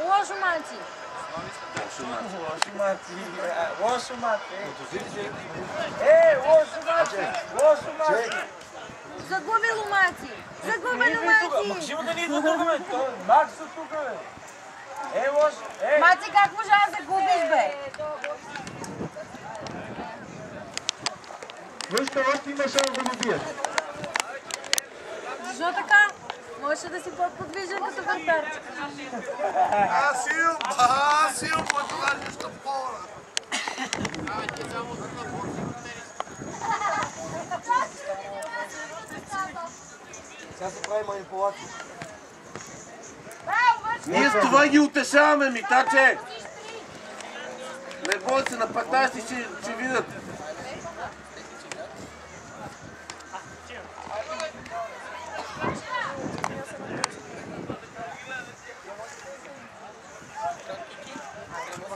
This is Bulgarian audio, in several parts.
Лошо, Мати! Лошо, Мати! Лошо, Мати! Лошо, Мати! Лошо, Мати! Загубило, Мати! Загубило, Мати! Максимо да ни идва тук, бе! Макс е тук, бе! Лошо! Мати, как можа да загубиш, бе? Вижте, още има шанс да го бият. Защо така? Можеше да си по-подвижен като вратар. Сил, по-това ще пола. Сега се прави манипулация. Ние с това ги утешаваме, Митаче! Не бой се, на 15 ще видят.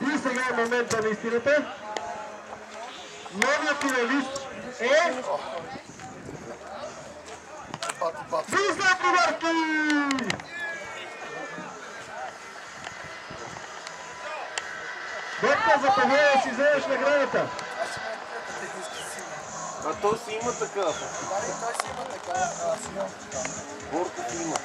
И сега е момента на истината. Новият финалист е... Визна Бубарки! Доктор, заповядай да си вземеш наградата. А той си има такъв. Борков има.